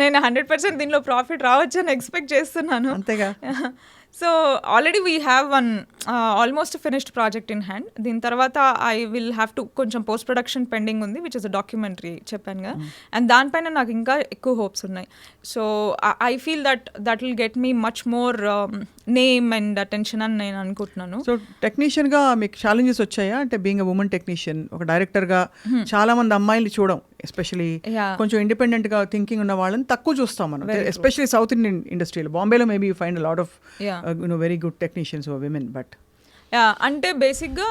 నేను 100% దీనిలో ప్రాఫిట్ రావచ్చు అని ఎక్స్పెక్ట్ చేస్తున్నాను. అంతేగా. So already we have one almost finished project in hand. దీని తర్వాత ఐ విల్ హ్యావ్ టు కొంచెం పోస్ట్ ప్రొడక్షన్ పెండింగ్ ఉంది, విచ్ ఇస్ అ డాక్యుమెంటరీ చెప్పాను కదా, అండ్ దానిపైన నాకు ఇంకా ఎక్కువ హోప్స్ ఉన్నాయి. So I feel that will get me much more name and attention అని నేను అనుకుంటున్నాను. సో టెక్నీషియన్గా మీకు ఛాలెంజెస్ వచ్చాయా? అంటే బీయింగ్ అ ఉమెన్ టెక్నీషియన్, ఒక డైరెక్టర్గా చాలా మంది అమ్మాయిలు చూడం, ఎస్పెషలీ కొంచెం ఇండిపెండెంట్గా థింకింగ్ ఉన్న వాళ్ళని తక్కువ చూస్తాం మనం, ఎస్పెషలీ సౌత్ ఇండియన్ ఇండస్ట్రీలో. బాంబేలో maybe you find lot of very good technicians or women, but అంటే బేసిక్గా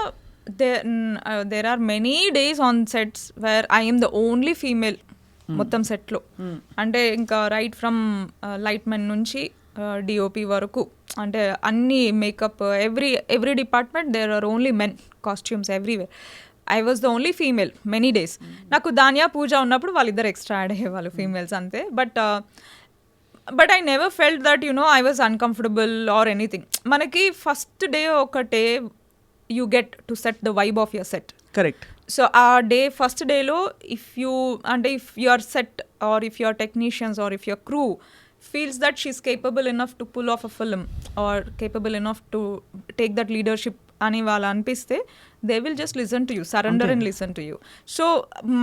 there are many days on sets where I am the only female మొత్తం సెట్లో. అంటే ఇంకా రైట్ ఫ్రమ్ లైట్ మెన్ నుంచి డిఓపి వరకు, అంటే అన్ని makeup, every department there are only men, costumes everywhere. I was the only female many days. నాకు ధాన్యా పూజ ఉన్నప్పుడు వాళ్ళిద్దరు ఎక్స్ట్రా యాడ్ అయ్యేవాళ్ళు ఫీమేల్స్ అంతే. But I never felt that I was uncomfortable or anything. మనకి ఫస్ట్ డే ఒకటే you get to set the vibe of your set. Correct. So ఆ first డేలో if your set are if your technicians or if your crew feels that she's capable enough to pull off a film or capable enough to take that leadership అని వాళ్ళు అనిపిస్తే they will just listen to you, surrender and listen to you. So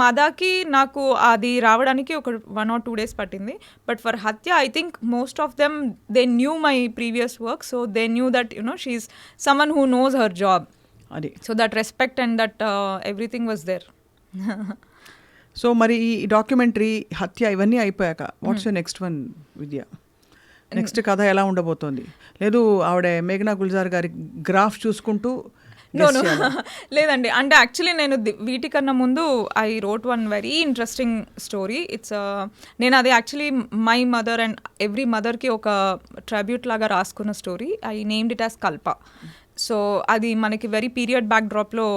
మదాకి నాకు అది రావడానికి ఒక 1 or 2 days పట్టింది. But for Hathya I think most of them they knew my previous work, so they knew that she is someone who knows her job. అది so that respect and that everything was there. So మరి ఈ documentary Hathya ఇవన్నీ అయిపోయాక what's your next one Vidya? Next కథ ఎలా ఉండబోతోంది? లేదు ఆవిడ మేఘనా గుల్జార్ గారి గ్రాఫ్ చూసుకుంటూ లేదండి, అంటే యాక్చువల్లీ నేను వీటికన్నా ముందు I wrote one very interesting story. నేను అది యాక్చువల్లీ మై మదర్ అండ్ ఎవ్రీ మదర్కి ఒక ట్రిబ్యూట్ లాగా రాసుకున్న story. I named it as Kalpa. So అది మనకి వెరీ పీరియడ్ బ్యాక్ డ్రాప్లో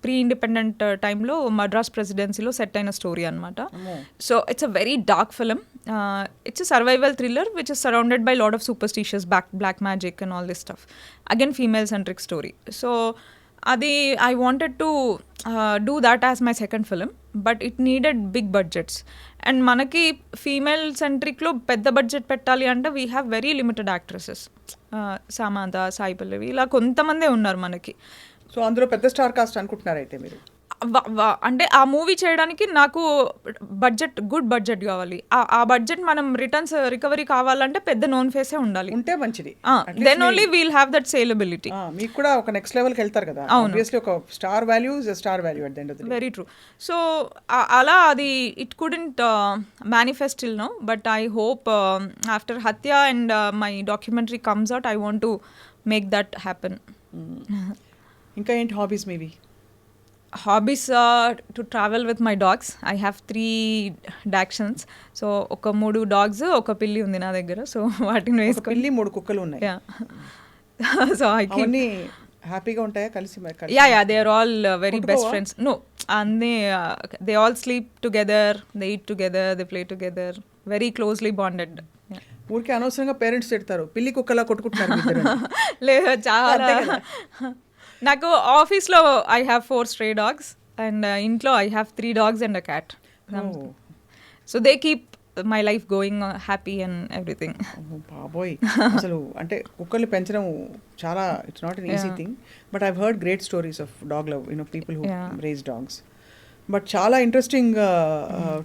ప్రీ ఇండిపెండెంట్ టైంలో మద్రాస్ ప్రెసిడెన్సీలో సెట్ అయిన స్టోరీ అనమాట. So it's a very dark film. It's a survival thriller which is surrounded by lot of superstitious black magic and all this stuff. Again female centric story. So అది I wanted to do that as my second film, but it needed big budgets. And మనకి female సెంట్రిక్లో పెద్ద budget పెట్టాలి అంటే we have very limited actresses. Samantha, Sai Pallavi, ఇలా కొంతమందే ఉన్నారు మనకి. సో అందులో పెద్ద స్టార్ కాస్ట్ అనుకుంటున్నారు అయితే మీరు? అంటే ఆ మూవీ చేయడానికి నాకు గుడ్ బడ్జెట్ కావాలి. ఆ బడ్జెట్ మనం రిటర్న్స్ రికవరీ కావాలంటే పెద్ద నోన్ ఫేసే ఉండాలి, ఉంటే మంచిది. Then only we'll have that saleability. మీకు కూడా ఒక నెక్స్ట్ లెవెల్కి వెళ్తారు కదా. ఆబ్వియస్లీ ఒక star value is a star value at the end of the day. Very true. So అలా అది it couldn't manifest till now, but I hope after Hathya and my documentary comes out I want to make that happen. ఇంకా ఏంటి hobbies మీవి? Hobbies to travel with my dogs. I have 3 డాక్షన్స్. So ఒక 3 dogs, ఒక పిల్లి ఉంది నా దగ్గర. So వాటిని వేసుకొని పిల్లి 3 కుక్కలు ఉన్నాయి. సో ఐ అన్ని హ్యాపీగా ఉంటాయా కలిసి? Yeah they are all very best friends. No, అన్నీ they all sleep together, they eat together, they play together, very closely bonded. ఊరికే అనవసరంగా పేరెంట్స్ తిడతారు పిల్లి కుక్కలా కొట్టుకుంటున్నారు. లేదు, చాలా. నాకు ఆఫీస్లో I have 4 stray dogs and ఇంట్లో I have 3 dogs and a cat. So they keep my life going happy and everything. బాబోయ్, అసలు అంటే కుక్కలు పెంచడం చాలా it's not an easy thing, but I've heard great stories of dog love, people who raise dogs. But చాలా interesting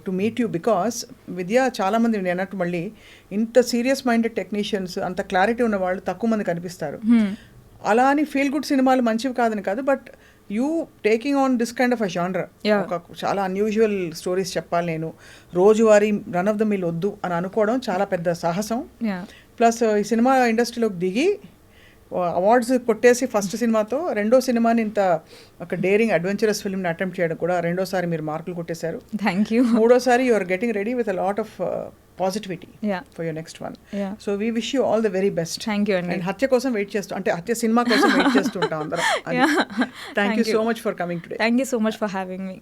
to meet you because Vidya చాలామంది నేను అన్నట్టు మళ్ళీ ఇంత సీరియస్ మైండెడ్ టెక్నీషియన్స్, అంత క్లారిటీ ఉన్న వాళ్ళు తక్కువ మంది కనిపిస్తారు. అలా అని ఫీల్ గుడ్ సినిమాలు మంచివి కాదని కాదు, but you taking on this kind of a genre. ఒక చాలా అన్యూజువల్ స్టోరీస్ చెప్పాలి, నేను రోజువారీ రన్ ఆఫ్ ద మిల్ వద్దు అని అనుకోవడం చాలా పెద్ద సాహసం. ప్లస్ ఈ సినిమా ఇండస్ట్రీలోకి దిగి అవార్డ్స్ కొట్టేసి ఫస్ట్ సినిమాతో రెండో సినిమాని ఇంత ఒక డేరింగ్ అడ్వెంచరస్ ఫిల్మ్ని అటెంప్ట్ చేయడం కూడా, రెండోసారి మీరు మార్కులు కొట్టేశారు. Thank you. మూడోసారి you are getting ready with a lot of positivity for your next one. So we wish you all the very best. Thank you అండి. అండ్ హత్య కోసం వెయిట్ చేస్తూ, అంటే హత్య సినిమా కోసం వెయిట్ చేస్తుంటాం అందరం. Thank you so much for coming today. Thank you so much for having me.